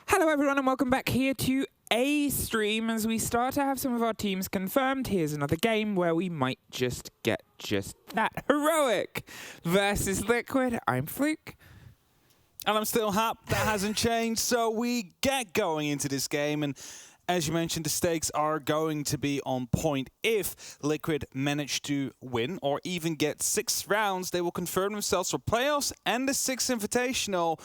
Hello everyone and welcome back here to A Stream as we start to have some of our teams confirmed. Here's another game where we might just get that. Heroic versus Liquid. I'm Fluke. And I'm still Hap. That hasn't changed. So we get going into this game. And as you mentioned, the stakes are going to be on point. If Liquid manage to win or even get 6 rounds, they will confirm themselves for playoffs and the 6th Invitational.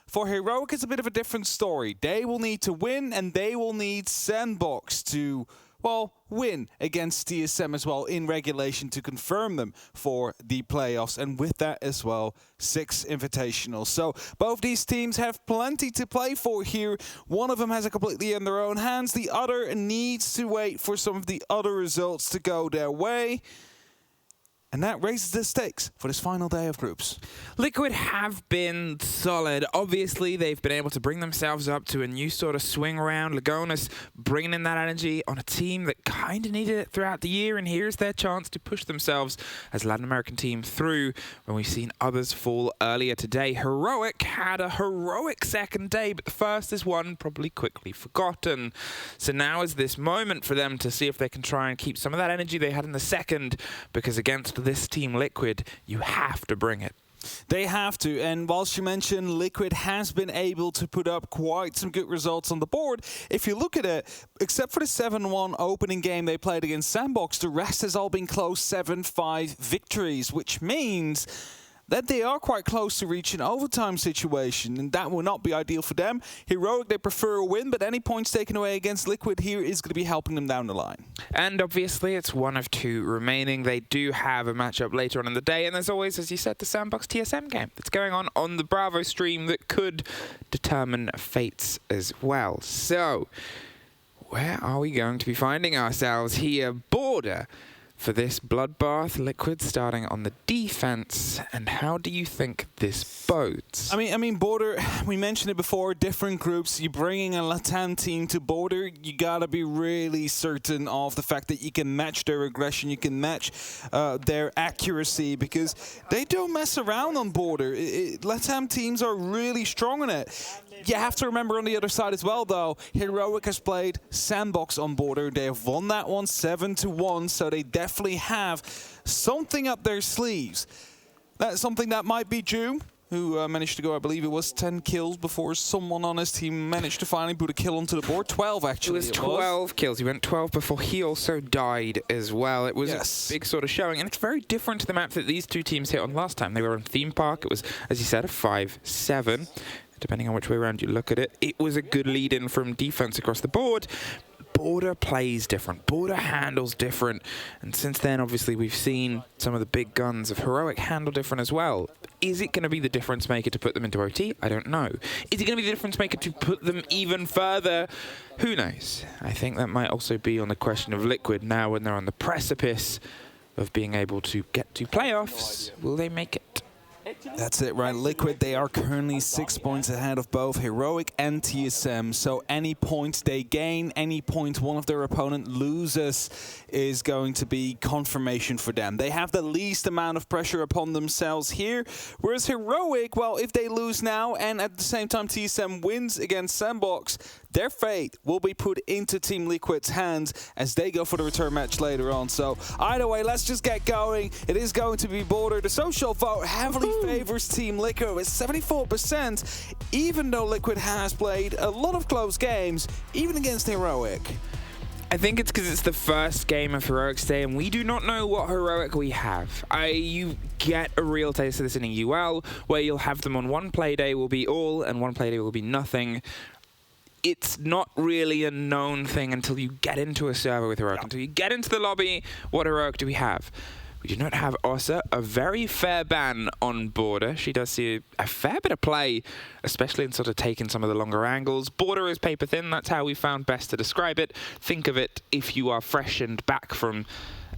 For Heroic, it's a bit of a different story. They will need to win, and they will need Sandbox to, well, win against TSM as well in regulation to confirm them for the playoffs. And with that as well, 6 Invitationals. So both these teams have plenty to play for here. One of them has it completely in their own hands. The other needs to wait for some of the other results to go their way. And that raises the stakes for this final day of groups. Liquid have been solid. Obviously, they've been able to bring themselves up to a new sort of swing round. Lagonas bringing in that energy on a team that kind of needed it throughout the year. And here's their chance to push themselves as a Latin American team through when we've seen others fall earlier today. Heroic had a heroic second day, but the first is one probably quickly forgotten. So now is this moment for them to see if they can try and keep some of that energy they had in the second, because against this team Liquid, you have to bring it. They have to, and whilst you mentioned Liquid has been able to put up quite some good results on the board, if you look at it, except for the 7-1 opening game they played against Sandbox, the rest has all been close 7-5 victories, which means that they are quite close to reaching an overtime situation, and that will not be ideal for them. Heroic, they prefer a win, but any points taken away against Liquid here is going to be helping them down the line. And obviously, it's one of 2 remaining. They do have a matchup later on in the day, and there's always, as you said, the Sandbox TSM game that's going on the Bravo stream that could determine fates as well. So, where are we going to be finding ourselves here? Border for this bloodbath. Liquid starting on the defense, and how do you think this bodes? I mean, Border, we mentioned it before, different groups. You're bringing a Latam team to Border, you gotta be really certain of the fact that you can match their aggression, you can match their accuracy, because they don't mess around on Border. Latam teams are really strong on it. You have to remember on the other side as well, though, Heroic has played Sandbox on Border. They have won that one 7-1, so they definitely have something up their sleeves. That's something that might be June, who managed to go, I believe it was 10 kills before someone on his team managed to finally put a kill onto the board. 12, actually. It was 12 kills. He went 12 before he also died as well. It was a big sort of showing, and it's very different to the map that these 2 teams hit on last time. They were on Theme Park. It was, as you said, a 5-7. Depending on which way around you look at it. It was a good lead-in from defense across the board. Border plays different. Border handles different. And since then, obviously, we've seen some of the big guns of Heroic handle different as well. Is it going to be the difference maker to put them into OT? I don't know. Is it going to be the difference maker to put them even further? Who knows? I think that might also be on the question of Liquid now when they're on the precipice of being able to get to playoffs. Will they make it? That's it, right? Liquid, they are currently 6 points ahead of both Heroic and TSM. So any point they gain, any point one of their opponent loses is going to be confirmation for them. They have the least amount of pressure upon themselves here. Whereas Heroic, well, if they lose now and at the same time TSM wins against Sandbox, their fate will be put into Team Liquid's hands as they go for the return match later on. So either way, let's just get going. It is going to be Border. The social vote heavily favors Team Liquid with 74%, even though Liquid has played a lot of close games, even against Heroic. I think it's because it's the first game of Heroic's day, and we do not know what Heroic we have. You get a real taste of this in a UL, where you'll have them on one play day will be all, and one play day will be nothing. It's not really a known thing until you get into a server with Heroic. Until you get into the lobby, what Heroic do we have? We do not have Ossa, a very fair ban on Border. She does see a fair bit of play, especially in sort of taking some of the longer angles. Border is paper thin, that's how we found best to describe it. Think of it if you are fresh and back from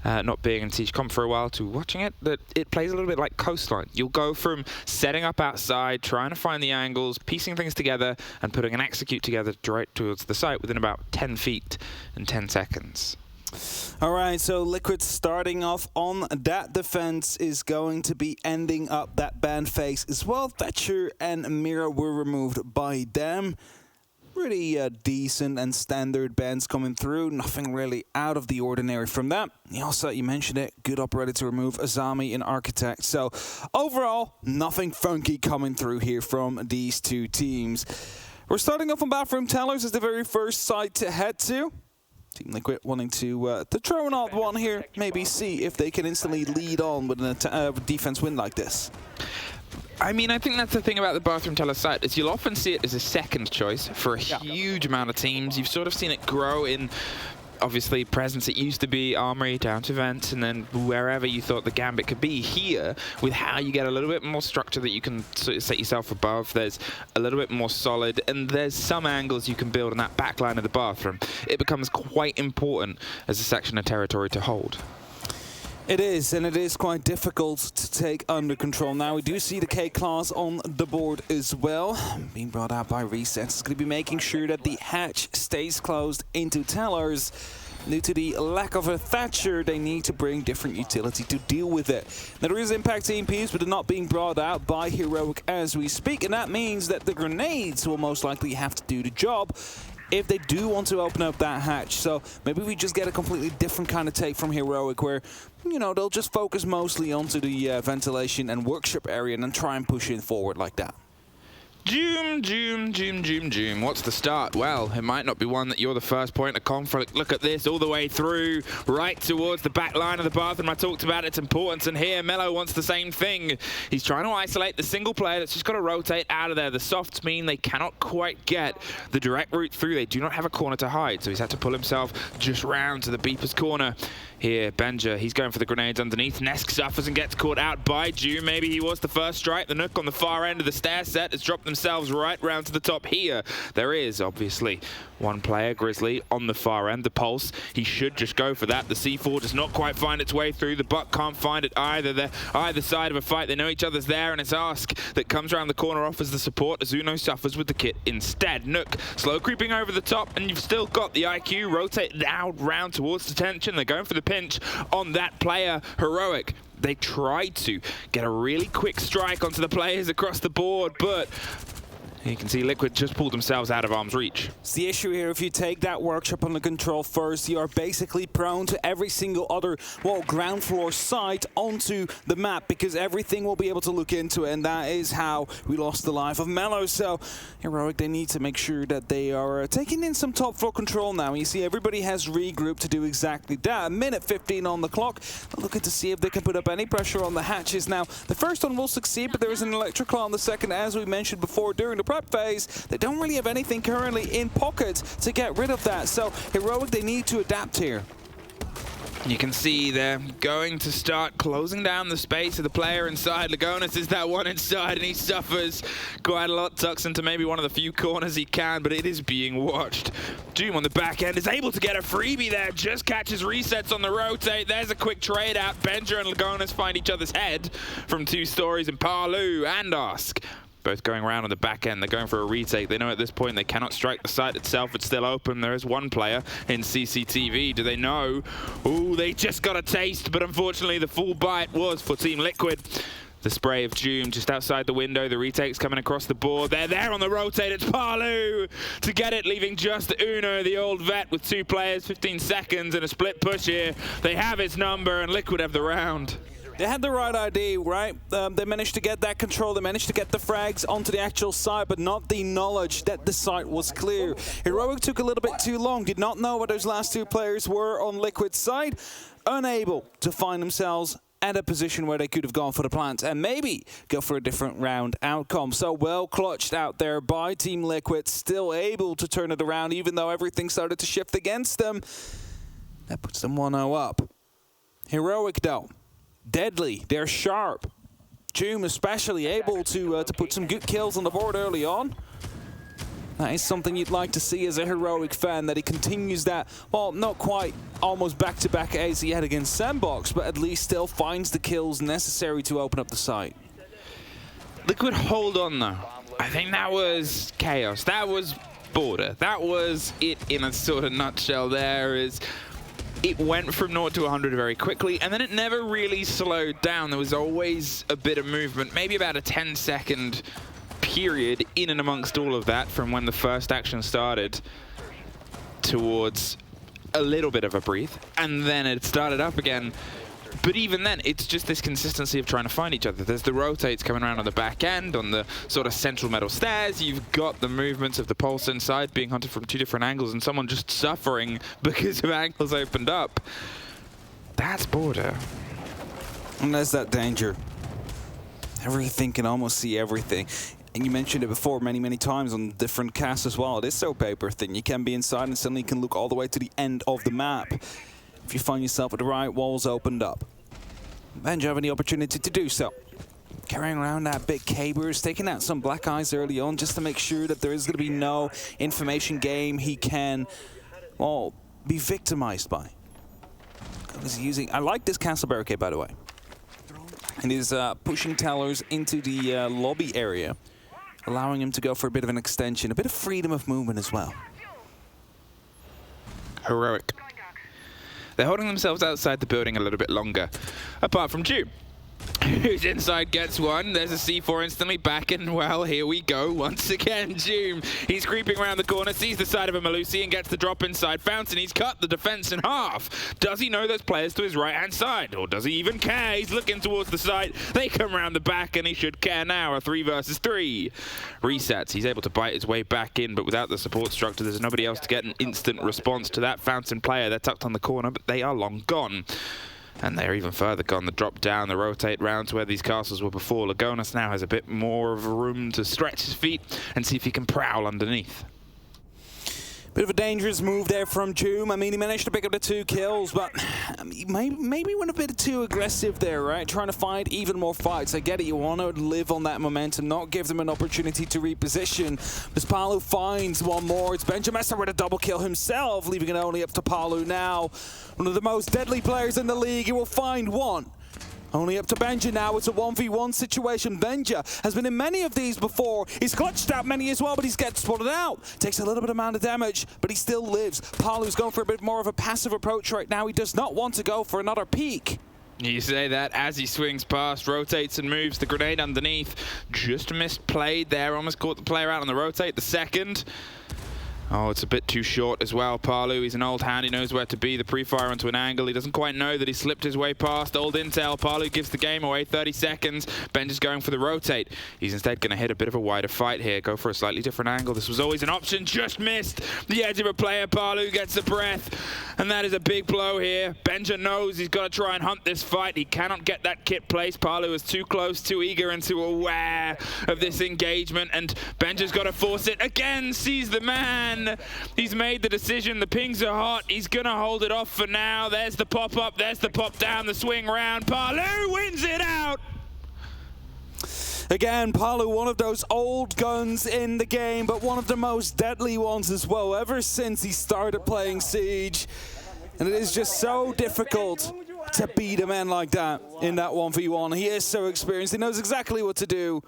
not being in Siege Comp for a while to watching it, that it plays a little bit like Coastline. You'll go from setting up outside, trying to find the angles, piecing things together, and putting an execute together right towards the site within about 10 feet in 10 seconds. All right, so Liquid starting off on that defense is going to be ending up that ban phase as well. Thatcher and Mira were removed by them. Pretty decent and standard bends coming through. Nothing really out of the ordinary from that. Also, you mentioned it, good operator to remove Azami and Architect. So overall, nothing funky coming through here from these two teams. We're starting off on Bathroom Tellers as the very first site to head to. Team Liquid wanting to throw an odd one here, maybe see if they can instantly lead on with a defense win like this. I mean, I think that's the thing about the Bathroom Teller site, is you'll often see it as a second choice for a huge amount of teams. You've sort of seen it grow in, obviously, presence. It used to be Armory, down to Vents, and then wherever you thought the Gambit could be. Here, with how you get a little bit more structure that you can sort of set yourself above, there's a little bit more solid, and there's some angles you can build on that back line of the bathroom. It becomes quite important as a section of territory to hold. It is, and it is quite difficult to take under control. Now, we do see the K-Class on the board as well, being brought out by Resets. It's going to be making sure that the hatch stays closed into Tellers. Due to the lack of a Thatcher, they need to bring different utility to deal with it. Now, there is impact EMPs, but they're not being brought out by Heroic as we speak, and that means that the grenades will most likely have to do the job if they do want to open up that hatch. So maybe we just get a completely different kind of take from Heroic where, you know, they'll just focus mostly onto the ventilation and workshop area and then try and push it forward like that. Joom. What's the start? Well, it might not be one that you're the first point of conflict. Look at this, all the way through, right towards the back line of the bathroom. I talked about its importance, and here Mello wants the same thing. He's trying to isolate the single player that's just got to rotate out of there. The softs mean they cannot quite get the direct route through. They do not have a corner to hide, so he's had to pull himself just round to the Beeper's corner. Here, Benja, he's going for the grenades underneath. Nesk suffers and gets caught out by Doom. Maybe he was the first strike. The Nook on the far end of the stair set has dropped themselves right round to the top here. There is, obviously, one player, Grizzly, on the far end. The Pulse, he should just go for that. The C4 does not quite find its way through. The Buck can't find it either. They're either side of a fight. They know each other's there, and it's Ask that comes around the corner, offers the support. Azuno suffers with the kit instead. Nook, slow creeping over the top, and you've still got the IQ rotated out round towards detention. They're going for the pinch on that player, Heroic. They tried to get a really quick strike onto the players across the board, but you can see Liquid just pulled themselves out of arm's reach. It's the issue here, if you take that workshop under control first, you are basically prone to every single other, well, ground floor site onto the map, because everything will be able to look into it, and that is how we lost the life of Mello. So Heroic, they need to make sure that they are taking in some top floor control now. You see everybody has regrouped to do exactly that. A minute 15 on the clock. Looking to see if they can put up any pressure on the hatches. Now, the first one will succeed, but there is an electrical on the second, as we mentioned before during the prep phase. They don't really have anything currently in pocket to get rid of that. So Heroic, they need to adapt here. You can see they're going to start closing down the space of the player inside. Lagonis is that one inside, and he suffers quite a lot. Tucks into maybe one of the few corners he can, but it is being watched. Doom on the back end is able to get a freebie there. Just catches resets on the rotate. There's a quick trade out. Benja and Lagonis find each other's head from 2 stories, and Parlu and Ask both going around on the back end. They're going for a retake. They know at this point they cannot strike the site itself. It's still open. There is one player in CCTV. Do they know? Ooh, they just got a taste, but unfortunately the full bite was for Team Liquid. The spray of Doom just outside the window. The retake's coming across the board. They're there on the rotate. It's Parlu to get it, leaving just Uno, the old vet, with 2 players, 15 seconds, and a split push here. They have his number, and Liquid have the round. They had the right idea, right? They managed to get that control. They managed to get the frags onto the actual site, but not the knowledge that the site was clear. Heroic took a little bit too long. Did not know what those last 2 players were on Liquid's side. Unable to find themselves at a position where they could have gone for the plant and maybe go for a different round outcome. So well clutched out there by Team Liquid, still able to turn it around even though everything started to shift against them. That puts them 1-0 up. Heroic though, deadly, they're sharp. Doom especially able to put some good kills on the board early on. That is something you'd like to see as a Heroic fan, that he continues that, well, not quite almost back-to-back as he had against Sandbox, but at least still finds the kills necessary to open up the site. Liquid hold on though. I think that was chaos. That was border. That was it in a sort of nutshell there. It went from 0 to 100 very quickly, and then it never really slowed down. There was always a bit of movement, maybe about a 10-second period in and amongst all of that from when the first action started towards a little bit of a breathe, and then it started up again. But even then, it's just this consistency of trying to find each other. There's the rotates coming around on the back end, on the sort of central metal stairs. You've got the movements of the pulse inside being hunted from 2 different angles, and someone just suffering because of angles opened up. That's border. And there's that danger. Everything can almost see everything. And you mentioned it before many times on different casts as well. It is so paper thin. You can be inside and suddenly you can look all the way to the end of the map. If you find yourself with the right walls opened up. And you have any opportunity to do so. Carrying around that big K-Burst, taking out some black eyes early on just to make sure that there is going to be no information game he can, well, be victimized by. I like this castle barricade, by the way. And he's pushing tellers into the lobby area, allowing him to go for a bit of an extension, a bit of freedom of movement as well. Heroic. They're holding themselves outside the building a little bit longer, apart from Ju, who's inside, gets one. There's a C4 instantly back, and well, here we go once again. Doom, he's creeping around the corner, sees the side of a Malusi and gets the drop inside Fountain. He's cut the defense in half. Does he know there's players to his right-hand side, or does he even care? He's looking towards the side. They come around the back, and he should care now. A 3 versus 3. Resets. He's able to bite his way back in, but without the support structure, there's nobody else to get an instant response to that Fountain player. They're tucked on the corner, but they are long gone. And they're even further gone. The drop down, the rotate round to where these castles were before. Lagonas now has a bit more of a room to stretch his feet and see if he can prowl underneath. Bit of a dangerous move there from Joom. I mean, he managed to pick up the 2 kills, but I mean, maybe went a bit too aggressive there, right? Trying to find even more fights. I get it, you want to live on that momentum, not give them an opportunity to reposition. As Palu finds one more, it's Benjamin with a double kill himself, leaving it only up to Palu now. One of the most deadly players in the league, he will find one. Only up to Benja now. It's a 1v1 situation. Benja has been in many of these before. He's clutched out many as well, but he's getting spotted out. Takes a little bit amount of damage, but he still lives. Palu's going for a bit more of a passive approach right now. He does not want to go for another peek. You say that as he swings past, rotates and moves. The grenade underneath. Just misplayed there. Almost caught the player out on the rotate. The second. Oh, it's a bit too short as well. Palu, he's an old hand. He knows where to be. The pre-fire onto an angle. He doesn't quite know that he slipped his way past. Old intel. Palu gives the game away. 30 seconds. Benja's going for the rotate. He's instead going to hit a bit of a wider fight here. Go for a slightly different angle. This was always an option. Just missed the edge of a player. Palu gets the breath. And that is a big blow here. Benja knows he's got to try and hunt this fight. He cannot get that kit placed. Palu is too close, too eager, and too aware of this engagement. And Benja's got to force it again. Sees the man. He's made the decision. The pings are hot. He's going to hold it off for now. There's the pop-up. There's the pop-down. The swing round. Palu wins it out. Again, Palu, one of those old guns in the game, but one of the most deadly ones as well, ever since he started playing Siege. And it is just so difficult to beat a man like that in that 1v1. He is so experienced. He knows exactly what to do.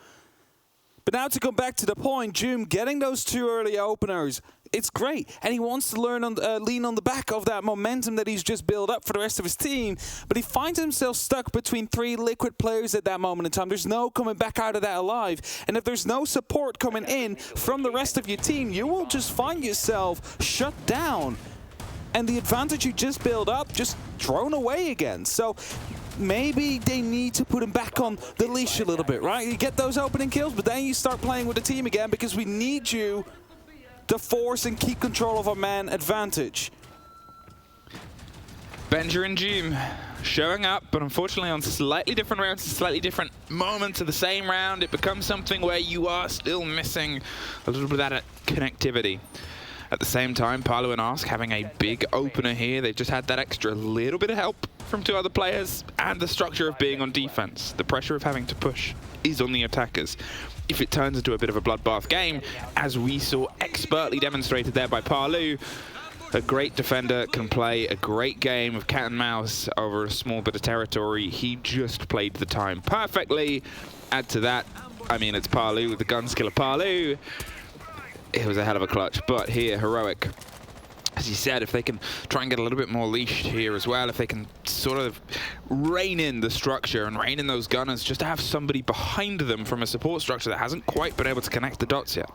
But now to come back to the point, Joom getting those 2 early openers, it's great. And he wants to learn on, lean on the back of that momentum that he's just built up for the rest of his team. But he finds himself stuck between 3 Liquid players at that moment in time. There's no coming back out of that alive. And if there's no support coming in from the rest of your team, you will just find yourself shut down. And the advantage you just built up, just thrown away again. So maybe they need to put him back on the leash a little bit, right? You get those opening kills, but then you start playing with the team again because we need you to force and keep control of our man advantage. Benja and Joom showing up, but unfortunately on slightly different rounds, slightly different moments of the same round. It becomes something where you are still missing a little bit of that connectivity. At the same time, Palu and Ask having a big opener here. They've just had that extra little bit of help from 2 other players and the structure of being on defense. The pressure of having to push is on the attackers. If it turns into a bit of a bloodbath game, as we saw expertly demonstrated there by Palu, a great defender can play a great game of cat and mouse over a small bit of territory. He just played the time perfectly. Add to that, I mean, it's Palu with the gun skill of Palu. It was a hell of a clutch, but here, Heroic as you said, if they can try and get a little bit more leashed here as well, if they can sort of rein in the structure and rein in those gunners, just to have somebody behind them from a support structure that hasn't quite been able to connect the dots yet.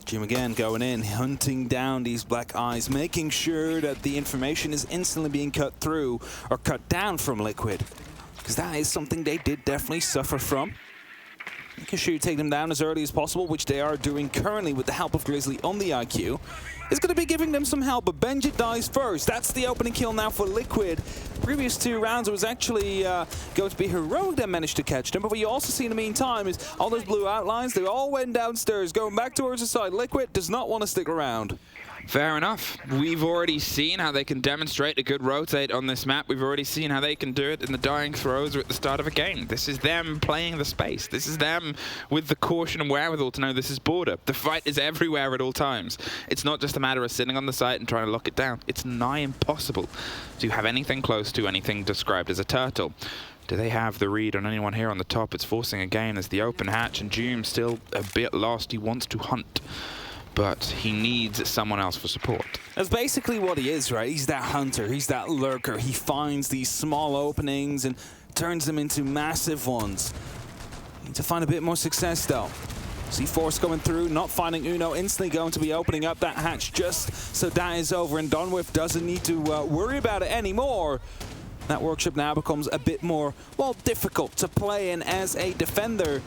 Jim again going in, hunting down these black eyes, making sure that the information is instantly being cut through or cut down from Liquid. Because that is something they did definitely suffer from. Making sure you take them down as early as possible, which they are doing currently with the help of Grizzly on the IQ. Is going to be giving them some help, but Benji dies first. That's the opening kill now for Liquid. Previous 2 rounds, it was actually going to be Heroic that managed to catch them, but what you also see in the meantime is all those blue outlines, they all went downstairs, going back towards the side. Liquid does not want to stick around. Fair enough. We've already seen how they can demonstrate a good rotate on this map. We've already seen how they can do it in the dying throws or at the start of a game. This is them playing the space. This is them with the caution and wherewithal to know this is border. The fight is everywhere at all times. It's not just a matter of sitting on the site and trying to lock it down. It's nigh impossible to have anything close to anything described as a turtle. Do they have the read on anyone here on the top? It's forcing a game. There's the open hatch, and Doom still a bit lost. He wants to hunt, but he needs someone else for support. That's basically what he is, right? He's that hunter, he's that lurker. He finds these small openings and turns them into massive ones. Need to find a bit more success, though. C4's coming through, not finding Uno, instantly going to be opening up that hatch just so that is over and done with. Doesn't need to worry about it anymore. That workshop now becomes a bit more, well, difficult to play in as a defender.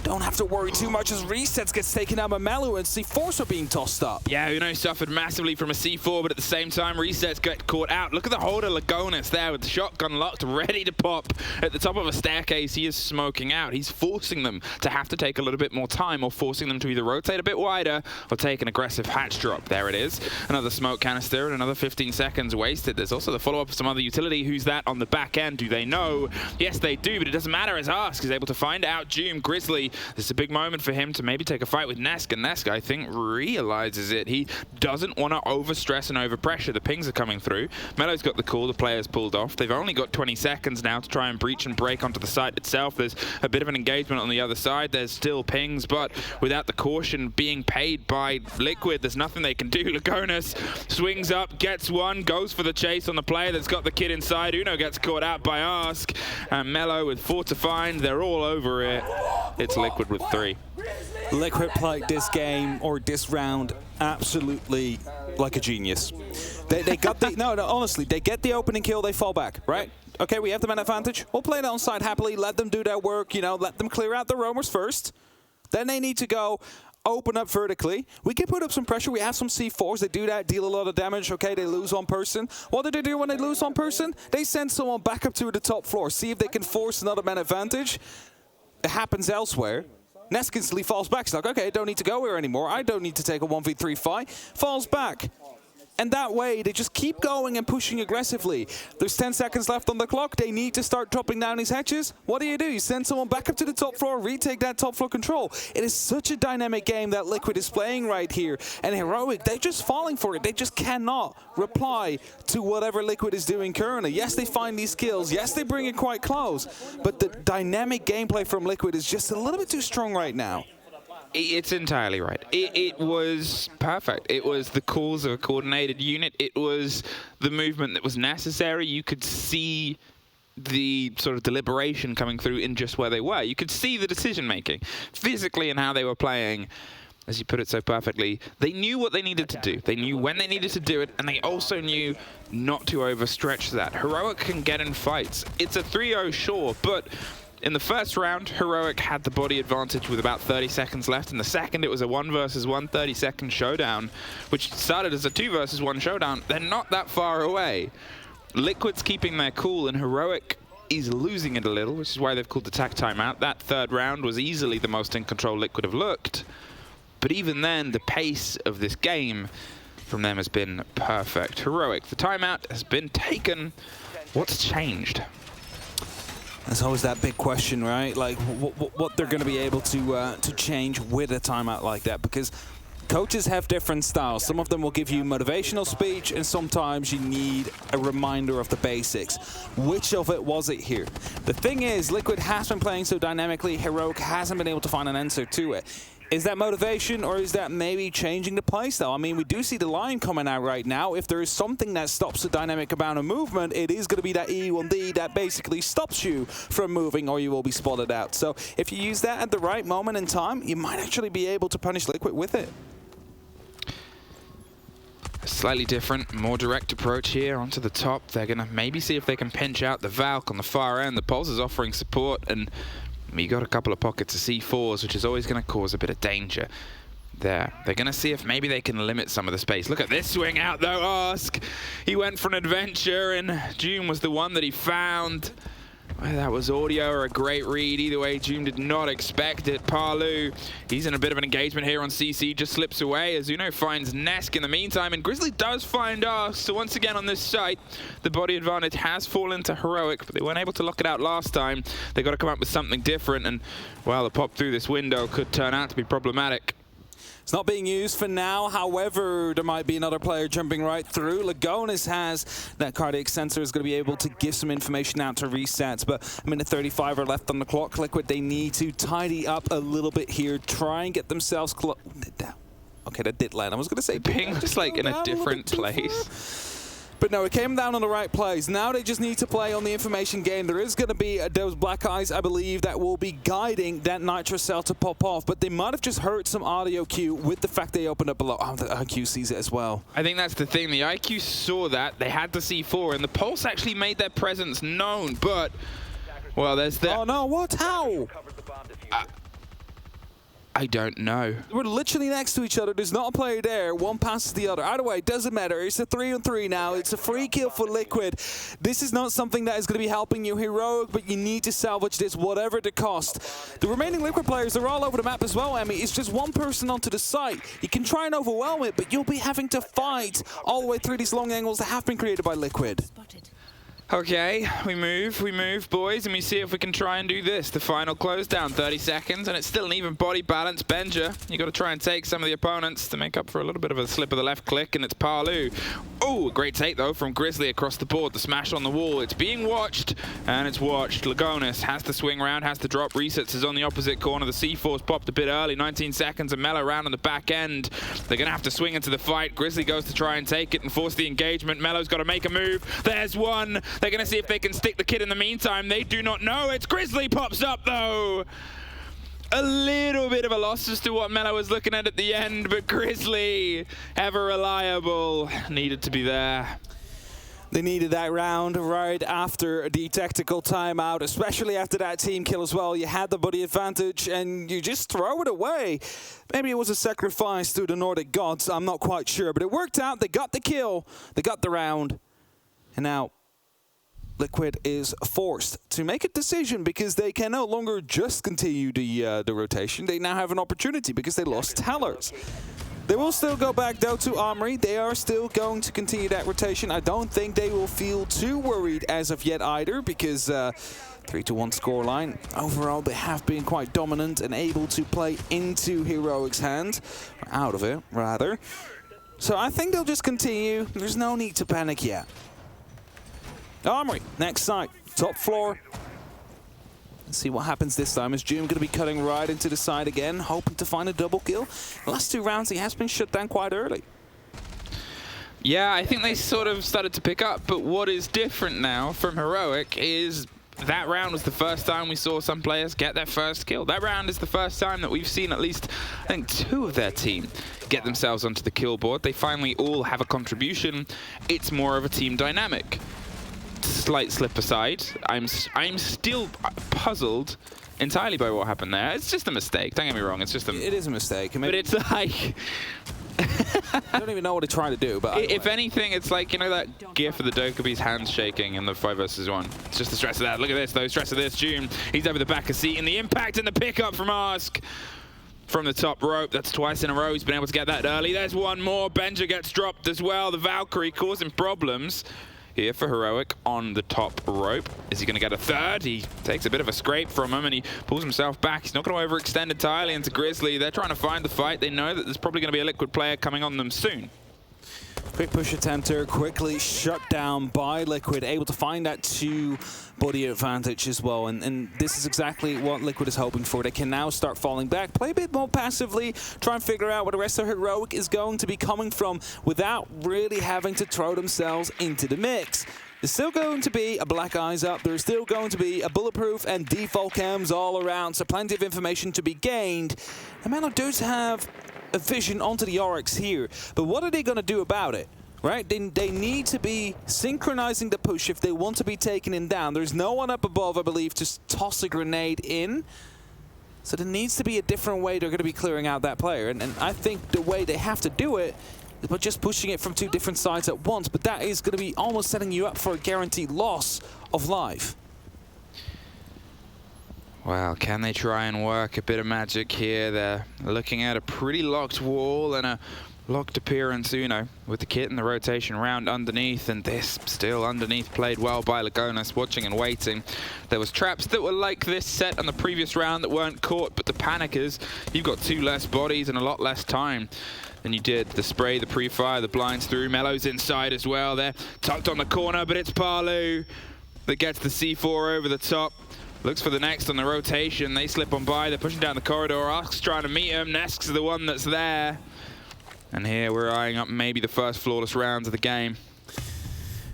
Don't have to worry too much as Resets gets taken out by Melu and C4s are being tossed up. Yeah, Uno suffered massively from a C4, but at the same time, Resets get caught out. Look at the hold of Lagonis there with the shotgun locked, ready to pop. At the top of a staircase, he is smoking out. He's forcing them to have to take a little bit more time, or forcing them to either rotate a bit wider or take an aggressive hatch drop. There it is. Another smoke canister and another 15 seconds wasted. There's also the follow-up of some other utility. Who's that on the back end? Do they know? Yes, they do, but it doesn't matter as Ask is able to find out Doom. Grizzly, this is a big moment for him to maybe take a fight with Nesk, and Nesk, I think, realizes it. He doesn't want to overstress and overpressure. The pings are coming through. Melo's got the call. The player's pulled off. They've only got 20 seconds now to try and breach and break onto the site itself. There's a bit of an engagement on the other side. There's still pings, but without the caution being paid by Liquid, there's nothing they can do. Lagonis swings up, gets one, goes for the chase on the player that's got the kid inside. Uno gets caught out by Ask, and Melo with 4 to find. They're all over it. It's Liquid with 3. Liquid played this game, or this round, absolutely like a genius. They got the, no, honestly, they get the opening kill, they fall back, right? Okay, we have the man advantage. We'll play it on side happily, let them do their work, you know, let them clear out the roamers first. Then they need to go open up vertically. We can put up some pressure. We have some C4s. They do that, deal a lot of damage. Okay, they lose one person. What do they do when they lose one person? They send someone back up to the top floor, see if they can force another man advantage. It happens elsewhere. Nesk instantly falls back. He's like, okay, I don't need to go here anymore. I don't need to take a 1v3 fight. Falls back. And that way, they just keep going and pushing aggressively. There's 10 seconds left on the clock. They need to start dropping down these hatches. What do? You send someone back up to the top floor, retake that top floor control. It is such a dynamic game that Liquid is playing right here. And Heroic, they're just falling for it. They just cannot reply to whatever Liquid is doing currently. Yes, they find these kills. Yes, they bring it quite close. But the dynamic gameplay from Liquid is just a little bit too strong right now. It's entirely right. It was perfect. It was the calls of a coordinated unit. It was the movement that was necessary. You could see the sort of deliberation coming through in just where they were. You could see the decision-making physically and how they were playing. As you put it so perfectly, they knew what they needed to do. They knew when they needed to do it, and they also knew not to overstretch that. Heroic can get in fights. It's a 3-0, sure, but in the first round, Heroic had the body advantage with about 30 seconds left. In the second, it was a 1 versus 1 30-second showdown, which started as a 2 versus 1 showdown. They're not that far away. Liquid's keeping their cool, and Heroic is losing it a little, which is why they've called the tag timeout. That third round was easily the most in control Liquid have looked. But even then, the pace of this game from them has been perfect. Heroic, the timeout has been taken. What's changed? There's always that big question, right? Like, what they're going to be able to change with a timeout like that, because coaches have different styles. Some of them will give you motivational speech, and sometimes you need a reminder of the basics. Which of it was it here? The thing is, Liquid has been playing so dynamically, Heroic hasn't been able to find an answer to it. Is that motivation, or is that maybe changing the playstyle? I mean, we do see the line coming out right now. If there is something that stops the dynamic amount of movement, it is going to be that E1D that basically stops you from moving, or you will be spotted out. So if you use that at the right moment in time, you might actually be able to punish Liquid with it. A slightly different, more direct approach here onto the top. They're going to maybe see if they can pinch out the Valk on the far end. The Pulse is offering support, and we got a couple of pockets of C4s, which is always going to cause a bit of danger there. They're going to see if maybe they can limit some of the space. Look at this swing out, though, Ask. He went for an adventure, and June was the one that he found. Whether that was audio or a great read, either way, June did not expect it. Parlu, he's in a bit of an engagement here on CC, just slips away as Uno finds Nesk in the meantime, and Grizzly does find us. So once again on this site, the body advantage has fallen to Heroic, but they weren't able to lock it out last time. They got to come up with something different, and well, the pop through this window could turn out to be problematic. It's not being used for now. However, there might be another player jumping right through. Lagonis has that cardiac sensor, is going to be able to give some information out to resets. But a minute 35 are left on the clock. Liquid, they need to tidy up a little bit here. Try and get themselves close. Okay, that did land. I was going to say Ping just like in a different place. But no, it came down on the right plays. Now they just need to play on the information game. There is going to be those black eyes, I believe, that will be guiding that Nitro cell to pop off. But they might have just heard some audio cue with the fact they opened up below. Oh, the IQ sees it as well. I think that's the thing. The IQ saw that. They had the C4, and the Pulse actually made their presence known. But, well, there's that. Oh, no. What? How? I don't know. We're literally next to each other. There's not a player there. One passes the other. Either way, it doesn't matter. It's a 3-on-3 now. It's a free kill for Liquid. This is not something that is going to be helping you Heroic, but you need to salvage this whatever the cost. The remaining Liquid players are all over the map as well, Emmy. It's just one person onto the site. You can try and overwhelm it, but you'll be having to fight all the way through these long angles that have been created by Liquid. Okay, we move, boys, and we see if we can try and do this. The final close down, 30 seconds, and it's still an even body balance. Benja, you got to try and take some of the opponents to make up for a little bit of a slip of the left click, and it's Parlu. Oh, great take, though, from Grizzly across the board. The smash on the wall. It's being watched, and it's watched. Lagonis has to swing around, has to drop. Resets is on the opposite corner. The C4's popped a bit early, 19 seconds, and Mello around on the back end. They're going to have to swing into the fight. Grizzly goes to try and take it and force the engagement. Mello's got to make a move. There's one. They're going to see if they can stick the kid in the meantime. They do not know. It's Grizzly pops up, though. A little bit of a loss as to what Mello was looking at the end, but Grizzly, ever reliable, needed to be there. They needed that round right after the tactical timeout, especially after that team kill as well. You had the body advantage and you just throw it away. Maybe it was a sacrifice to the Nordic gods. I'm not quite sure, but it worked out. They got the kill. They got the round. And now Liquid is forced to make a decision because they can no longer just continue the rotation. They now have an opportunity because they lost Tellers. They will still go back though to Armory. They are still going to continue that rotation. I don't think they will feel too worried as of yet either because 3-1 scoreline. Overall, they have been quite dominant and able to play into Heroic's hand. Out of it, rather. So I think they'll just continue. There's no need to panic yet. Armory, next site, top floor. Let's see what happens this time. Is June going to be cutting right into the side again, hoping to find a double kill? The last two rounds, he has been shut down quite early. Yeah, I think they sort of started to pick up, but what is different now from Heroic is that round was the first time we saw some players get their first kill. That round is the first time that we've seen at least, I think, 2 of their team get themselves onto the kill board. They finally all have a contribution. It's more of a team dynamic. Slight slip aside. I'm still puzzled entirely by what happened there. It's just a mistake. Don't get me wrong. It's just a. It is a mistake. I mean, but it's like. I don't even know what they're trying to do. But if anything, it's like, you know, that gif of the Dokubi's hands shaking in the 5 versus 1. It's just the stress of that. Look at this, though. Stress of this. June. He's over the back of seat, and the impact and the pickup from Ask. From the top rope, that's twice in a row. He's been able to get that early. There's one more. Benja gets dropped as well. The Valkyrie causing problems here for Heroic on the top rope. Is he going to get a third? He takes a bit of a scrape from him and he pulls himself back. He's not going to overextend entirely into Grizzly. They're trying to find the fight. They know that there's probably going to be a Liquid player coming on them soon. Quick push attempter, quickly shut down by Liquid, able to find that 2-body advantage as well. And this is exactly what Liquid is hoping for. They can now start falling back, play a bit more passively, try and figure out where the rest of Heroic is going to be coming from without really having to throw themselves into the mix. There's still going to be a Black Eyes up, there's still going to be a Bulletproof and default cams all around, so plenty of information to be gained. And Melo does have a vision onto the Oryx here, but what are they going to do about it? Right? They need to be synchronizing the push if they want to be taking him down. There's no one up above, I believe, to toss a grenade in. So there needs to be a different way they're going to be clearing out that player. And I think the way they have to do it is by just pushing it from 2 different sides at once. But that is going to be almost setting you up for a guaranteed loss of life. Well, can they try and work a bit of magic here? They're looking at a pretty locked wall and a locked appearance, Uno, with the kit and the rotation round underneath, and this still underneath played well by Lagonas, watching and waiting. There was traps that were like this set on the previous round that weren't caught, but the panic is you've got 2 less bodies and a lot less time than you did. The spray, the pre-fire, the blinds through. Melo's inside as well. They're tucked on the corner, but it's Palu that gets the C4 over the top. Looks for the next on the rotation. They slip on by. They're pushing down the corridor. Ark's trying to meet him. Nesk's the one that's there. And here we're eyeing up maybe the first flawless rounds of the game.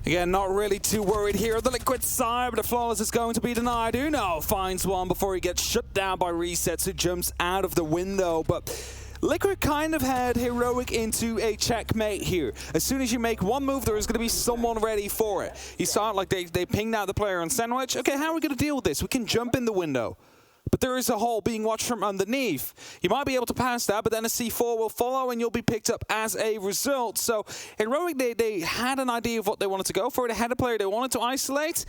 Again, not really too worried here on the Liquid side, but the flawless is going to be denied. Uno finds one before he gets shut down by Resets, who jumps out of the window. But Liquid kind of had Heroic into a checkmate here. As soon as you make one move, there is going to be someone ready for it. You saw it like they pinged out the player on Sandwich. Okay, how are we going to deal with this? We can jump in the window. But there is a hole being watched from underneath. You might be able to pass that, but then a C4 will follow and you'll be picked up as a result. So Heroic, they had an idea of what they wanted to go for. They had a player they wanted to isolate,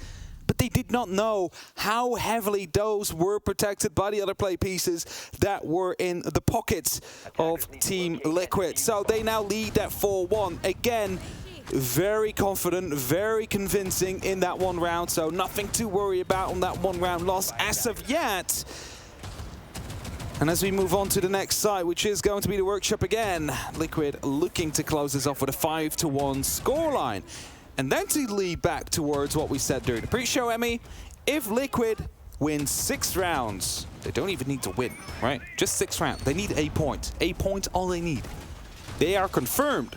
but they did not know how heavily those were protected by the other play pieces that were in the pockets of Team Liquid. So they now lead that 4-1. Again, very confident, very convincing in that 1 round, so nothing to worry about on that 1 round loss as of yet. And as we move on to the next site, which is going to be the workshop again, Liquid looking to close this off with a 5-1 scoreline. And then to lead back towards what we said during the pre-show, Emmy, if Liquid wins 6 rounds, they don't even need to win, right? Just 6 rounds. They need a point. A point, all they need. They are confirmed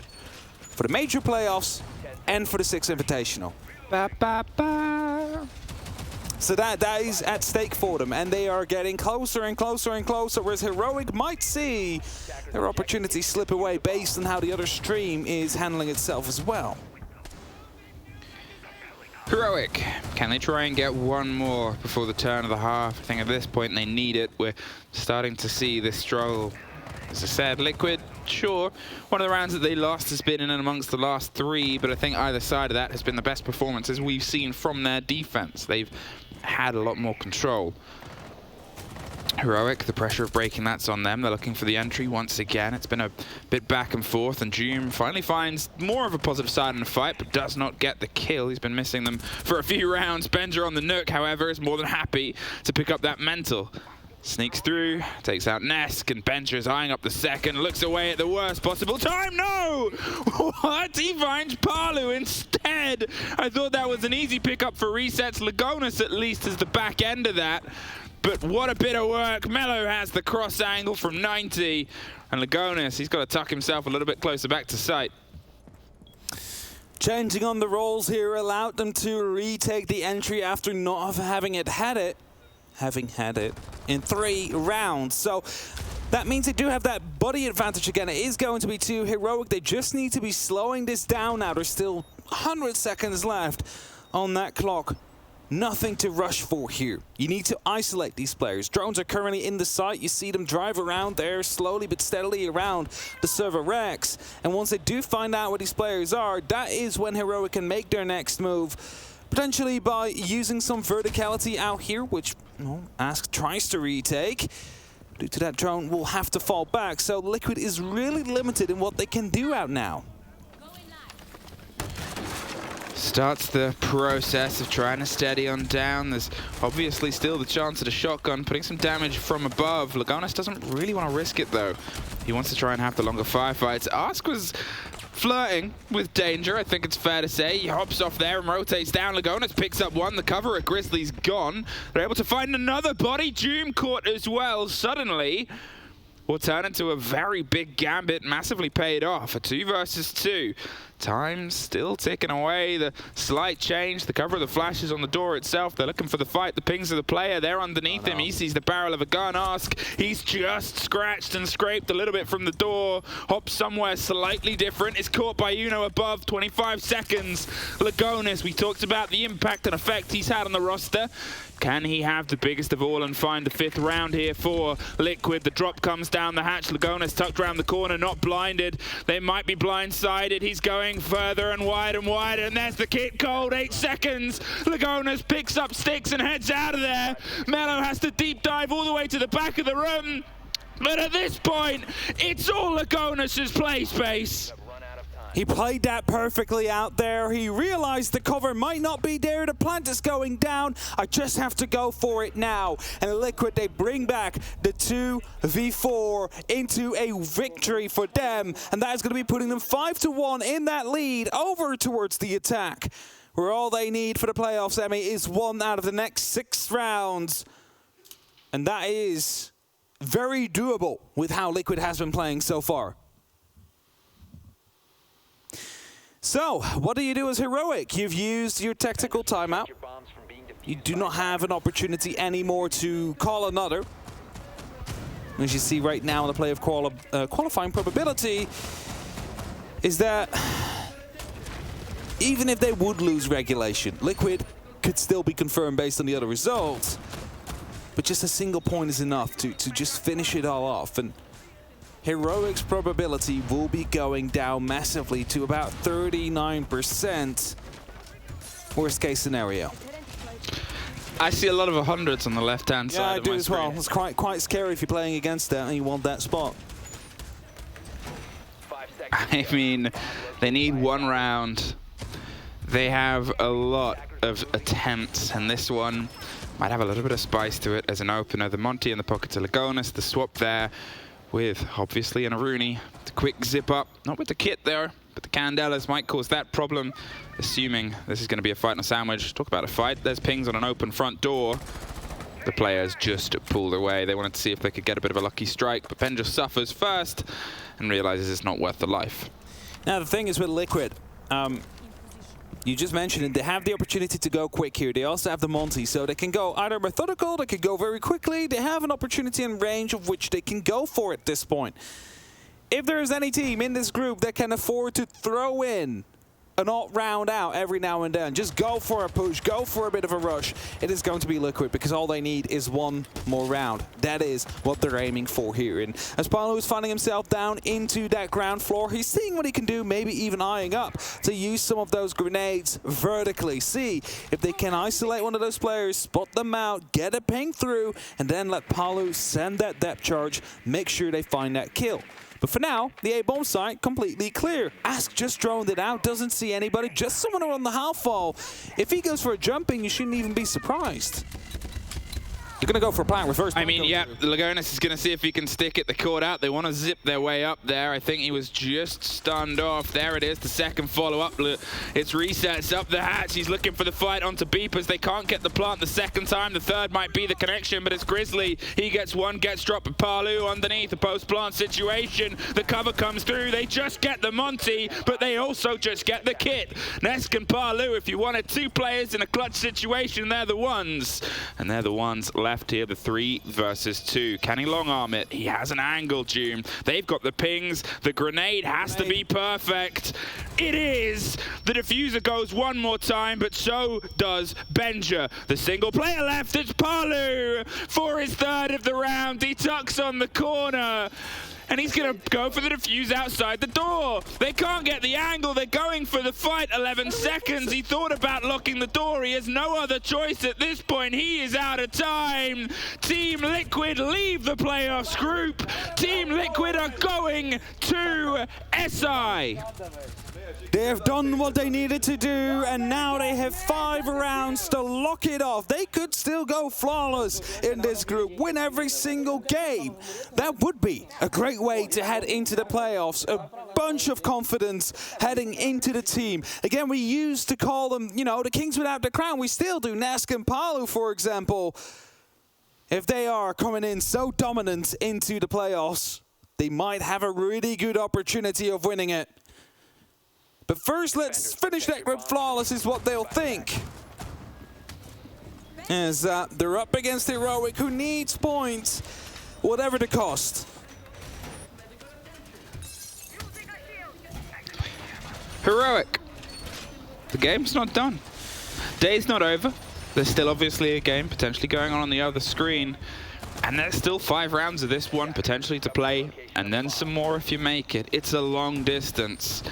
for the major playoffs and for the 6th Invitational. Ba, ba, ba. So that is at stake for them, and they are getting closer and closer and closer, whereas Heroic might see their opportunity slip away based on how the other stream is handling itself as well. Heroic, can they try and get one more before the turn of the half? I think at this point they need it. We're starting to see this struggle. As I said, Liquid, sure, one of the rounds that they lost has been in and amongst the last 3, but I think either side of that has been the best performances we've seen from their defense. They've had a lot more control. Heroic, the pressure of breaking that's on them. They're looking for the entry once again. It's been a bit back and forth, and Doom finally finds more of a positive side in the fight, but does not get the kill. He's been missing them for a few rounds. Benja on the Nook, however, is more than happy to pick up that mental. Sneaks through, takes out Nesk, and Benja is eyeing up the second, looks away at the worst possible time. No! What? He finds Palu instead. I thought that was an easy pickup for Resets. Lagonas at least is the back end of that. But what a bit of work. Melo has the cross angle from 90. And Lagonas, he's got to tuck himself a little bit closer back to sight. Changing on the roles here allowed them to retake the entry after not having had it in 3 rounds. So that means they do have that body advantage again. It is going to be too Heroic. They just need to be slowing this down now. There's still 100 seconds left on that clock. Nothing to rush for here. You need to isolate these players. Drones are currently in the site. You see them drive around there slowly but steadily around the server Rex. And once they do find out where these players are, that is when Heroic can make their next move. Potentially by using some verticality out here, which Ask tries to retake. Due to that, drone will have to fall back. So Liquid is really limited in what they can do out now. Starts the process of trying to steady on down. There's obviously still the chance at a shotgun, putting some damage from above. Lagonas doesn't really want to risk it, though. He wants to try and have the longer firefights. Ask was flirting with danger, I think it's fair to say. He hops off there and rotates down. Lagonas picks up one. The cover at Grizzly's gone. They're able to find another body. Doom caught as well. Suddenly, will turn into a very big gambit, massively paid off. A 2 versus 2. Time still ticking away. The slight change. The cover of the flash is on the door itself. They're looking for the fight. The pings of the player. They're underneath him. He sees the barrel of a gun. Ask. He's just scratched and scraped a little bit from the door. Hops somewhere slightly different. Is caught by Uno above. 25 seconds. Lagonas, we talked about the impact and effect he's had on the roster. Can he have the biggest of all and find the 5th round here for Liquid? The drop comes down the hatch. Lagonas tucked around the corner, not blinded. They might be blindsided. He's going further and wider, and there's the kit cold. 8 seconds. Lagonas picks up sticks and heads out of there. Mello has to deep dive all the way to the back of the room. But at this point, it's all Lagonas' play space. He played that perfectly out there. He realized the cover might not be there. The plant is going down. I just have to go for it now. And Liquid, they bring back the 2v4 into a victory for them. And that is going to be putting them 5-1 in that lead over towards the attack, where all they need for the playoffs, Emmy, is 1 out of the next 6 rounds. And that is very doable with how Liquid has been playing so far. So, what do you do as Heroic? You've used your tactical timeout. You do not have an opportunity anymore to call another. As you see right now in the play of qualifying probability, is that even if they would lose regulation, Liquid could still be confirmed based on the other results. But just a single point is enough to just finish it all off. And Heroic's probability will be going down massively to about 39%. Worst case scenario. I see a lot of 100s on the left-hand side. Yeah, I of do my as screen. well. It's quite scary if you're playing against that and you want that spot. I mean, they need 1 round. They have a lot of attempts, and this one might have a little bit of spice to it as an opener. The Monty in the pocket of Lagonas, the swap there with, obviously, an Aruni. The quick zip up, not with the kit there, but the Candelas might cause that problem, assuming this is going to be a fight and a sandwich. Talk about a fight. There's pings on an open front door. The players just pulled away. They wanted to see if they could get a bit of a lucky strike, but Benja suffers first and realizes it's not worth the life. Now, the thing is with Liquid, you just mentioned it, they have the opportunity to go quick here. They also have the Monty, so they can go either methodical, they could go very quickly. They have an opportunity and range of which they can go for at this point. If there is any team in this group that can afford to throw in an odd round out every now and then, just go for a push, go for a bit of a rush, it is going to be Liquid, because all they need is 1 more round. That is what they're aiming for here. And as Paulo is finding himself down into that ground floor, he's seeing what he can do, maybe even eyeing up to use some of those grenades vertically. See if they can isolate one of those players, spot them out, get a ping through, and then let Paulo send that depth charge, make sure they find that kill. But for now, the A-bomb site completely clear. Ask just droned it out, doesn't see anybody, just someone on the half wall. If he goes for a jumping, you shouldn't even be surprised. You're going to go for a plant reverse. I mean, yeah, Lagonas is going to see if he can stick it, the cord out. They want to zip their way up there. I think he was just stunned off. There it is, the second follow-up. It's resets up the hatch. He's looking for the fight onto Beepers. They can't get the plant the second time. The third might be the connection, but it's Grizzly. He gets one, gets dropped. Palu underneath the post-plant situation. The cover comes through. They just get the Monty, but they also just get the kit. Nesk and Palu, if you wanted 2 players in a clutch situation, they're the ones. And they're the ones left here, the 3 versus 2. Can he long arm it? He has an angle, Doom. They've got the pings. The grenade has to be perfect. It is. The diffuser goes 1 more time, but so does Benja. The single player left, it's Palu for his 3rd of the round. He tucks on the corner. And he's going to go for the defuse outside the door. They can't get the angle. They're going for the fight. 11 seconds. He thought about locking the door. He has no other choice at this point. He is out of time. Team Liquid leave the playoffs group. Team Liquid are going to SI. They have done what they needed to do, and now they have 5 rounds to lock it off. They could still go flawless in this group, win every single game. That would be a great great way to head into the playoffs. A bunch of confidence heading into the team. Again, we used to call them, you know, the kings without the crown. We still do. Nesk and Palu, for example. If they are coming in so dominant into the playoffs, they might have a really good opportunity of winning it. But first, let's finish that group flawless is what they'll think. As they're up against Heroic, who needs points, whatever the cost. Heroic. The game's not done. Day's not over. There's still obviously a game potentially going on the other screen. And there's still 5 rounds of this one potentially to play. And then some more if you make it. It's a long distance.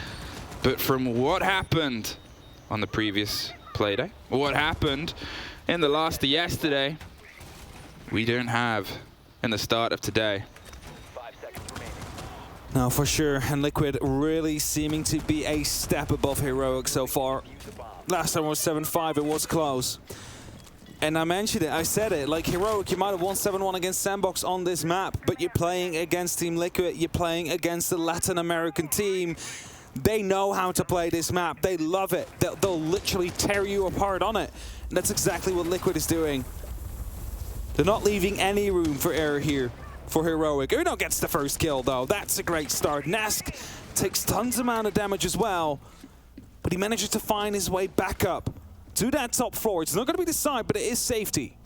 But from what happened on the previous playday, what happened in the last of yesterday, we don't have in the start of today. No, for sure. And Liquid really seeming to be a step above Heroic so far. Last time was 7-5, it was close. And I mentioned it, I said it, like Heroic, you might have won 7-1 against Sandbox on this map, but you're playing against Team Liquid, you're playing against the Latin American team. They know how to play this map. They love it. They'll literally tear you apart on it. And that's exactly what Liquid is doing. They're not leaving any room for error here for Heroic. Uno gets the first kill, though. That's a great start. Nesk takes tons amount of damage as well, but he manages to find his way back up to that top floor. It's not going to be the side, but it is safety.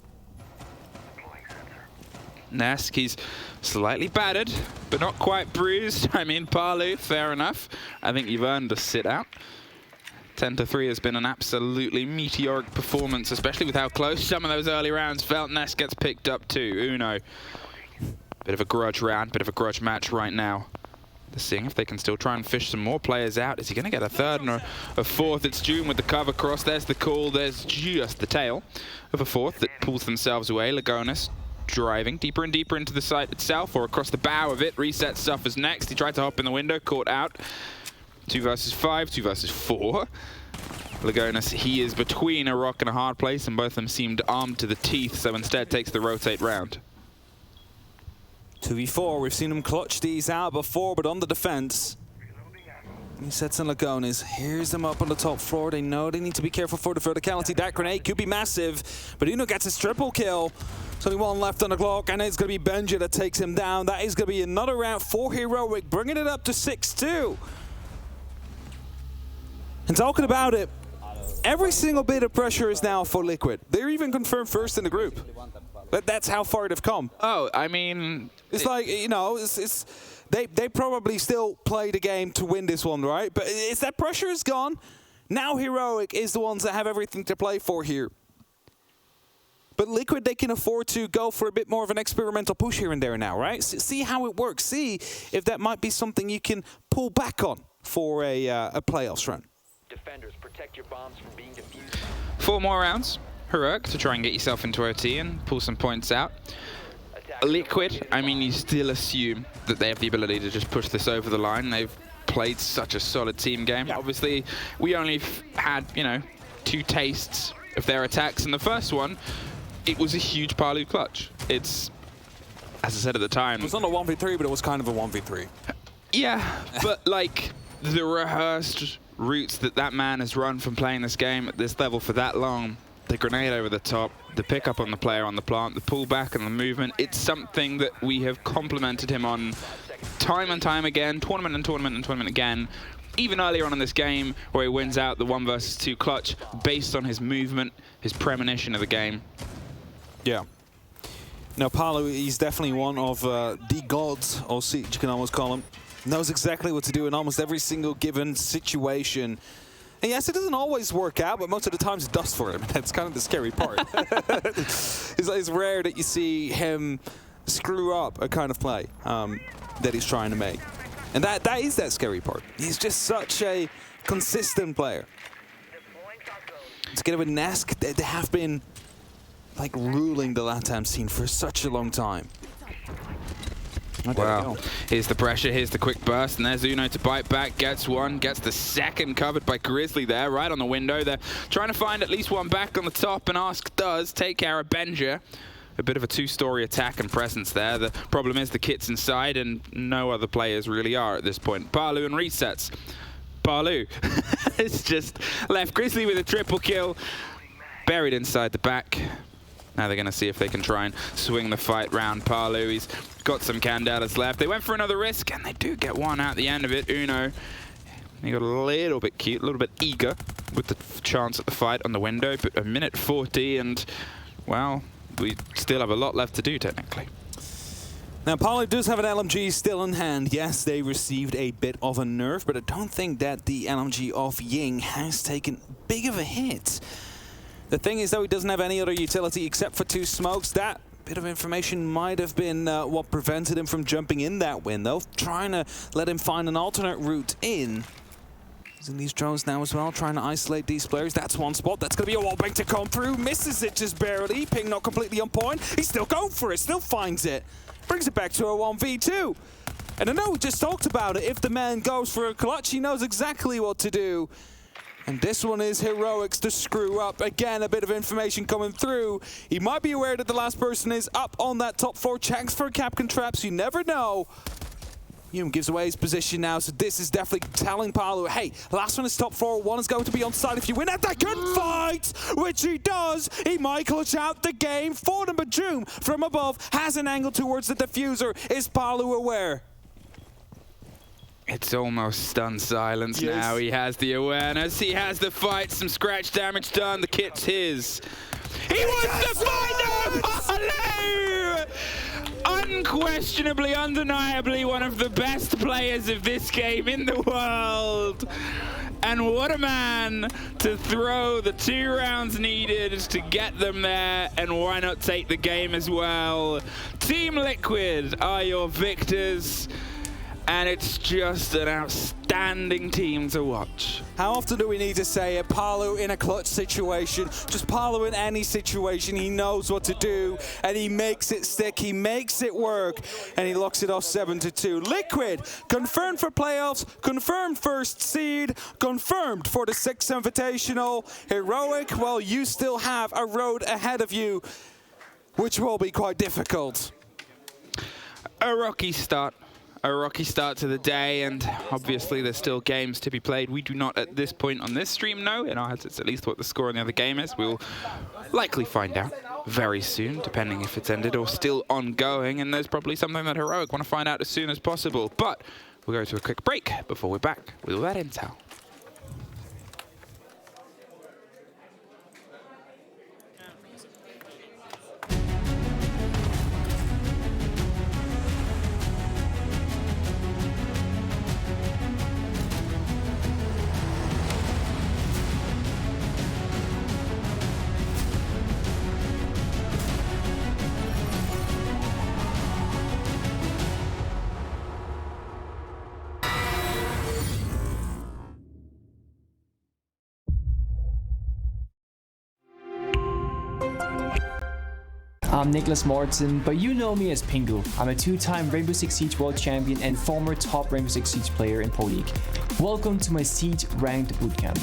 Nesk, he's slightly battered, but not quite bruised. I mean, Palu, fair enough. I think you've earned a sit out. 10-3 has been an absolutely meteoric performance, especially with how close some of those early rounds felt. Nesk gets picked up too. Uno, bit of a grudge round, bit of a grudge match right now. They're seeing if they can still try and fish some more players out. Is he going to get a third and a fourth? It's June with the cover cross. There's the call. There's just the tail of a fourth that pulls themselves away. Lagonis driving deeper and deeper into the site itself or across the bow of it. Reset suffers next. He tried to hop in the window, caught out. 2 versus 5, 2 versus 4. Lagonis, he is between a rock and a hard place, and both of them seemed armed to the teeth, so instead takes the rotate round. 2v4, we've seen him clutch these out before, but on the defense. He sets in Lagonis, hears them up on the top floor. They know they need to be careful for the verticality. That grenade could be massive, but Uno gets his triple kill. There's only one left on the clock, and it's going to be Benja that takes him down. That is going to be another round for Heroic, bringing it up to 6-2. And talking about it, every single bit of pressure is now for Liquid. They're even confirmed first in the group. That's how far they've come. Oh, I mean... It's like, you know, they probably still play the game to win this one, right? But it's that pressure is gone. Now Heroic is the ones that have everything to play for here. But Liquid, they can afford to go for a bit more of an experimental push here and there now, right? See how it works. See if that might be something you can pull back on for a playoffs run. Defenders, protect your bombs from being defused. 4 more rounds, Heroic, to try and get yourself into OT and pull some points out. Liquid, I mean, you still assume that they have the ability to just push this over the line. They've played such a solid team game. Yeah. Obviously, we only had, you know, 2 tastes of their attacks in the first one. It was a huge Palu clutch. It's, as I said at the time... It was not a 1v3, but it was kind of a 1v3. Yeah, but like the rehearsed routes that man has run from playing this game at this level for that long, the grenade over the top, the pickup on the player on the plant, the pullback and the movement, it's something that we have complimented him on time and time again, tournament and tournament and tournament again. Even earlier on in this game where he wins out the 1 versus 2 clutch based on his movement, his premonition of the game. Yeah. Now, Palu, he's definitely one of the gods, or Siege, you can almost call him. Knows exactly what to do in almost every single given situation. And yes, it doesn't always work out, but most of the times it does for him. That's kind of the scary part. It's rare that you see him screw up a kind of play that he's trying to make. And that is that scary part. He's just such a consistent player. Together with Nesk, they have been like ruling the LATAM scene for such a long time. Wow. Here's the pressure, here's the quick burst, and there's Uno to bite back, gets one, gets the second covered by Grizzly there, right on the window. They're trying to find at least one back on the top, and Ask does take care of Benja. a bit of a two-story attack and presence there. The problem is the kit's inside and no other players really are at this point. Palu and resets. Palu it's just left Grizzly with a triple kill, buried inside the back. Now they're going to see if they can try and swing the fight round Palu. He's got some Candelas left. They went for another risk, and they do get one out the end of it. Uno, he got a little bit cute, a little bit eager with the chance at the fight on the window. But a minute 40, and, well, we still have a lot left to do, technically. Now, Palu does have an LMG still in hand. Yes, they received a bit of a nerf, but I don't think that the LMG of Ying has taken big of a hit. The thing is, though, he doesn't have any other utility except for 2 smokes. That bit of information might have been what prevented him from jumping in that window, trying to let him find an alternate route in. Using these drones now as well, trying to isolate these players. That's one spot. That's going to be a wallbang to come through. Misses it just barely. Ping not completely on point. He's still going for it, still finds it. Brings it back to a 1v2. And I know we just talked about it. If the man goes for a clutch, he knows exactly what to do. And this one is Heroics to screw up. Again, a bit of information coming through. He might be aware that the last person is up on that top 4. Checks for Capcan traps. You never know. Hume gives away his position now, so this is definitely telling Palu, hey, last one is top 4. One is going to be on side if you win at that gunfight, which he does. He might clutch out the game for them, but Doom from above has an angle towards the diffuser. Is Palu aware? It's almost stunned silence now. He has the awareness. He has the fight. Some scratch damage done. The kit's his. He wants to fight Palu! Unquestionably, undeniably one of the best players of this game in the world. And what a man to throw the 2 rounds needed to get them there. And why not take the game as well? Team Liquid are your victors. And it's just an outstanding team to watch. How often do we need to say it? Palu in a clutch situation, just Palu in any situation, he knows what to do, and he makes it stick, he makes it work, and he locks it off 7-2. Liquid, confirmed for playoffs, confirmed first seed, confirmed for the 6th Invitational. Heroic, well, you still have a road ahead of you, which will be quite difficult. A rocky start. A rocky start to the day, and obviously there's still games to be played. We do not at this point on this stream know in our heads it's at least what the score on the other game is. We'll likely find out very soon, depending if it's ended or still ongoing, and there's probably something that Heroic want to find out as soon as possible. But we'll go to a quick break before we're back with all that intel. I'm Nicholas Mortensen, but you know me as Pingu. I'm a 2-time Rainbow Six Siege World Champion and former top Rainbow Six Siege player in Pro League. Welcome to my Siege Ranked Bootcamp.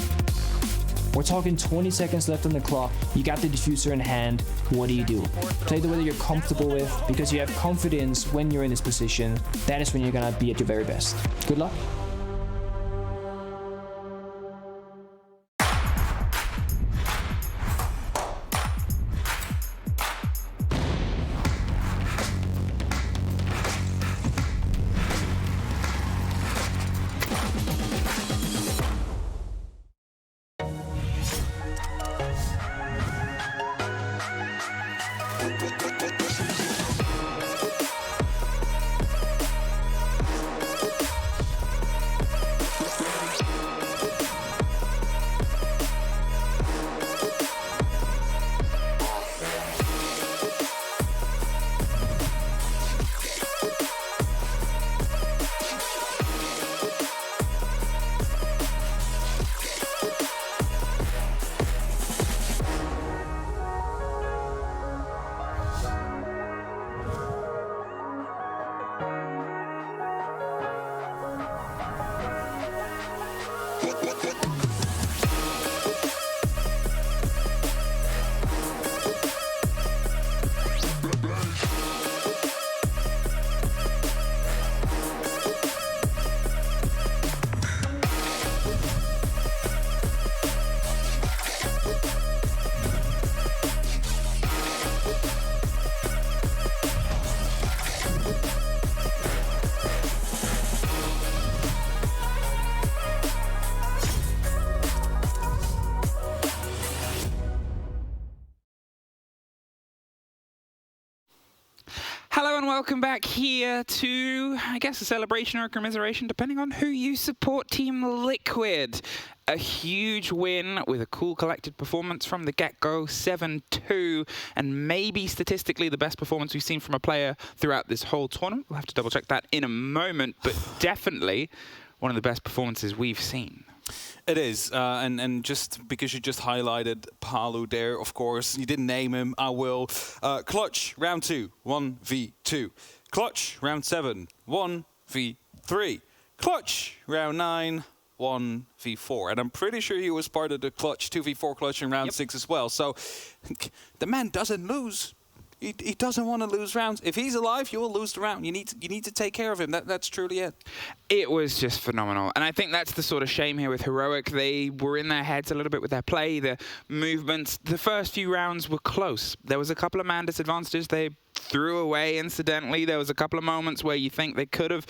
We're talking 20 seconds left on the clock, you got the diffuser in hand, what do you do? Play the way that you're comfortable with, because you have confidence when you're in this position. That is when you're gonna be at your very best. Good luck. Hello and welcome back here to, I guess, a celebration or a commiseration, depending on who you support. Team Liquid. A huge win with a cool collected performance from the get-go, 7-2, and maybe statistically the best performance we've seen from a player throughout this whole tournament. We'll have to double-check that in a moment, but definitely one of the best performances we've seen. It is, and just because you just highlighted Palu there, of course, you didn't name him, I will. Clutch, round 2, 1v2. Clutch, round 7, 1v3. Clutch, round 9, 1v4. And I'm pretty sure he was part of the Clutch, 2v4 Clutch in round 6 as well. So the man doesn't lose. He doesn't want to lose rounds. If he's alive, you will lose the round. You need to take care of him. That's truly it. It was just phenomenal. And I think that's the sort of shame here with Heroic. They were in their heads a little bit with their play, their movements. The first few rounds were close. There was a couple of man disadvantages they threw away incidentally. There was a couple of moments where you think they could have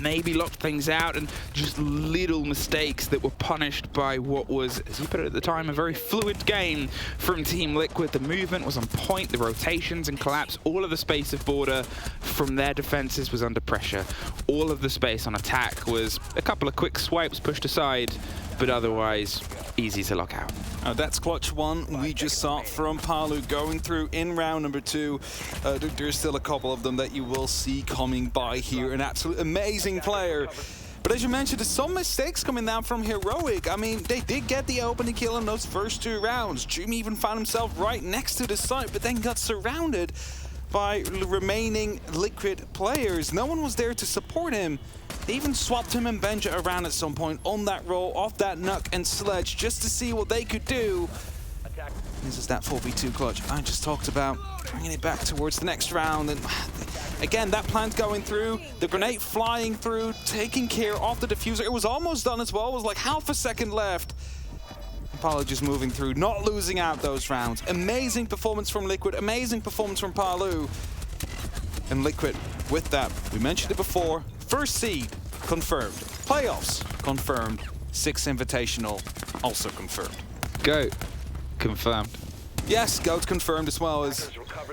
maybe locked things out, and just little mistakes that were punished by what was, as you put it at the time, a very fluid game from Team Liquid. The movement was on point, the rotations and collapse, all of the space of border from their defenses was under pressure. All of the space on attack was a couple of quick swipes pushed aside, but otherwise easy to lock out. That's Clutch 1 we just saw from Palu going through in round number 2. There's still a couple of them that you will see coming by here. An absolute amazing player. But as you mentioned, there's some mistakes coming down from Heroic. I mean, they did get the opening kill in those first 2 rounds. Jimmy even found himself right next to the site, but then got surrounded by remaining Liquid players. No one was there to support him. They even swapped him and Benja around at some point on that roll, off that Nuck and Sledge, just to see what they could do. This is that 4v2 Clutch I just talked about, bringing it back towards the next round. And again, that plant going through, the grenade flying through, taking care of the diffuser. It was almost done as well. It was like half a second left. Palu just moving through, not losing out those rounds. Amazing performance from Liquid, amazing performance from Palu. And Liquid, with that, we mentioned it before, first seed confirmed, playoffs confirmed, 6 Invitational also confirmed. GOAT confirmed. Yes, GOAT confirmed as well as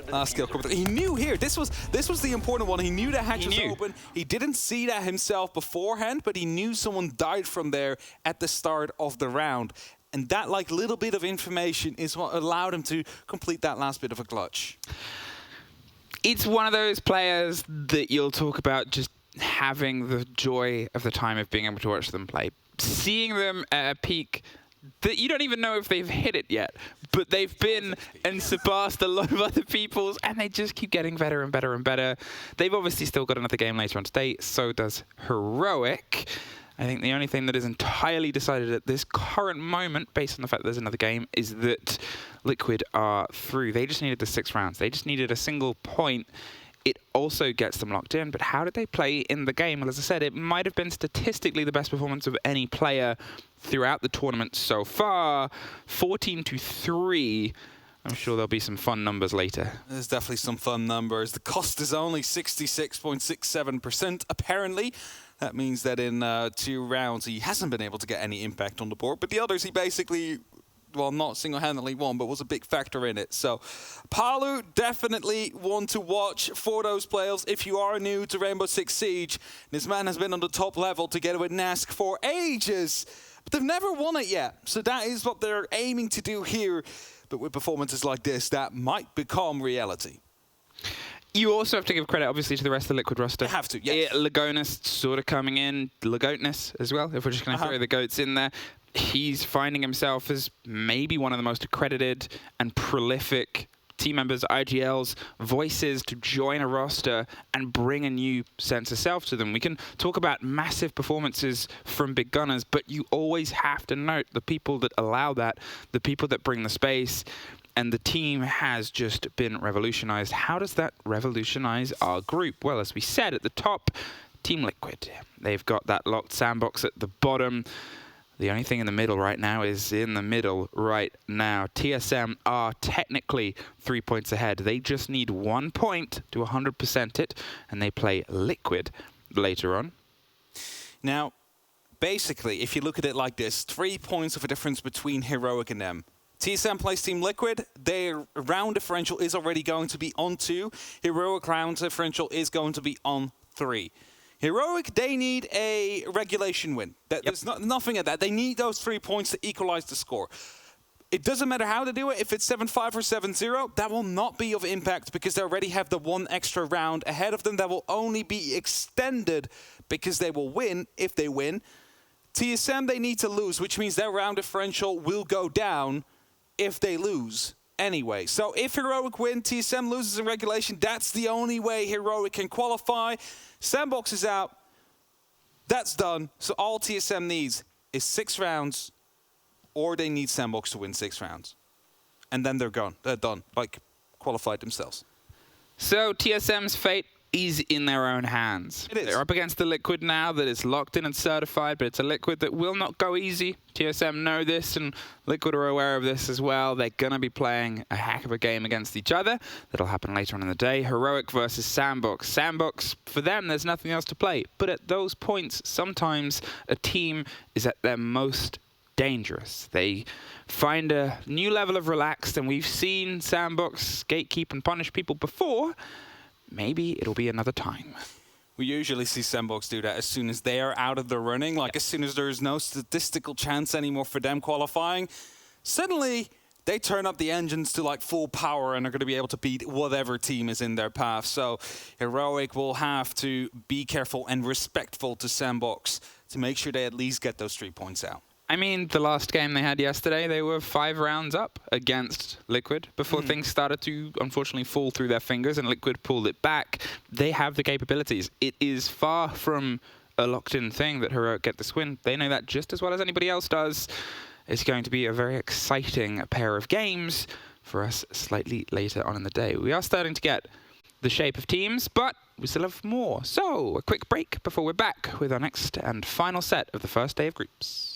last skill. He knew here, this was the important one. He knew that hatch was open. He didn't see that himself beforehand, but he knew someone died from there at the start of the round. And that little bit of information is what allowed him to complete that last bit of a clutch. It's one of those players that you'll talk about just having the joy of the time of being able to watch them play. Seeing them at a peak that you don't even know if they've hit it yet, but they've been and surpassed a lot of other people's, and they just keep getting better and better and better. They've obviously still got another game later on today, so does Heroic. I think the only thing that is entirely decided at this current moment, based on the fact that there's another game, is that Liquid are through. They just needed the 6 rounds. They just needed a single point. It also gets them locked in, but how did they play in the game? Well, as I said, it might have been statistically the best performance of any player throughout the tournament so far. 14-3. I'm sure there'll be some fun numbers later. There's definitely some fun numbers. The cost is only 66.67%, apparently. That means that in 2 rounds, he hasn't been able to get any impact on the board. But the others, he basically, well, not single-handedly won, but was a big factor in it. So Palu, definitely one to watch for those playoffs. If you are new to Rainbow Six Siege, this man has been on the top level together with Nask for ages. But they've never won it yet. So that is what they're aiming to do here. But with performances like this, that might become reality. You also have to give credit, obviously, to the rest of the Liquid roster. You have to, yes. Lagonis sort of coming in. Lagoatness as well, if we're just going to throw the goats in there. He's finding himself as maybe one of the most accredited and prolific team members, IGL's voices to join a roster and bring a new sense of self to them. We can talk about massive performances from big gunners, but you always have to note the people that allow that, the people that bring the space, and the team has just been revolutionized. How does that revolutionize our group? Well, as we said at the top, Team Liquid. They've got that locked sandbox at the bottom. The only thing in the middle right now is in the middle right now. TSM are technically 3 points ahead. They just need 1 point to 100% it, and they play Liquid later on. Now, basically, if you look at it like this, 3 points of a difference between Heroic and them. TSM plays Team Liquid. Their round differential is already going to be on 2. Heroic round differential is going to be on 3. Heroic, they need a regulation win. There's nothing at that. They need those 3 points to equalize the score. It doesn't matter how they do it. If it's 7-5 or 7-0, that will not be of impact because they already have the 1 extra round ahead of them that will only be extended because they will win if they win. TSM, they need to lose, which means their round differential will go down if they lose anyway. So if Heroic win, TSM loses in regulation, that's the only way Heroic can qualify. Sandbox is out. That's done. So all TSM needs is 6 rounds, or they need Sandbox to win 6 rounds. And then they're gone. They're done. Like, qualified themselves. So TSM's fate is in their own hands. It is. They're up against the Liquid now that is locked in and certified, but it's a Liquid that will not go easy. TSM know this, and Liquid are aware of this as well. They're going to be playing a heck of a game against each other. That'll happen later on in the day. Heroic versus Sandbox. Sandbox, for them, there's nothing else to play. But at those points, sometimes a team is at their most dangerous. They find a new level of relaxed, and we've seen Sandbox gatekeep and punish people before. Maybe it'll be another time. We usually see Sandbox do that as soon as they are out of the running, like as soon as there is no statistical chance anymore for them qualifying. Suddenly, they turn up the engines to like full power and are going to be able to beat whatever team is in their path. So Heroic will have to be careful and respectful to Sandbox to make sure they at least get those 3 points out. I mean, the last game they had yesterday, they were 5 rounds up against Liquid before things started to, unfortunately, fall through their fingers, and Liquid pulled it back. They have the capabilities. It is far from a locked-in thing that Heroic get this win. They know that just as well as anybody else does. It's going to be a very exciting pair of games for us slightly later on in the day. We are starting to get the shape of teams, but we still have more. So, a quick break before we're back with our next and final set of the first day of groups.